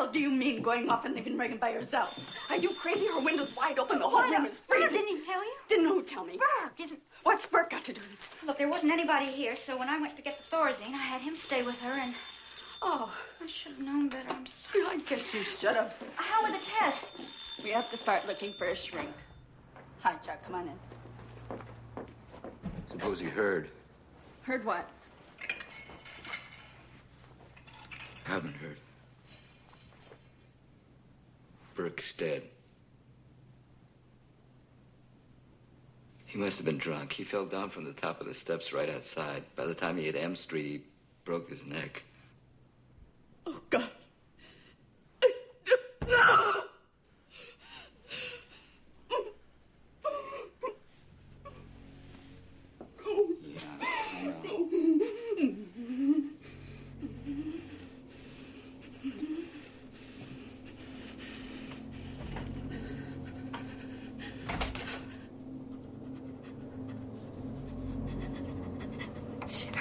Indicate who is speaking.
Speaker 1: hell do you mean going off and leaving Regan by herself? Are you crazy? Her window's wide open. The whole room is freezing.
Speaker 2: Didn't he tell you?
Speaker 1: Didn't who tell me?
Speaker 2: Burke, isn't...
Speaker 1: What's Burke got to do with it?
Speaker 2: Look, there wasn't anybody here, so when I went to get the Thorazine, I had him stay with her, and...
Speaker 1: Oh.
Speaker 2: I should have known better. I'm sorry.
Speaker 1: I guess you should have.
Speaker 2: How were the tests?
Speaker 1: We have to start looking for a shrink. Hi, Chuck. Come on in.
Speaker 3: Suppose you heard.
Speaker 1: Heard what?
Speaker 3: Haven't heard. Burke's dead. He must have been drunk. He fell down from the top of the steps right outside. By the time he hit M Street, he broke his neck.
Speaker 1: Oh, God.
Speaker 2: Shit.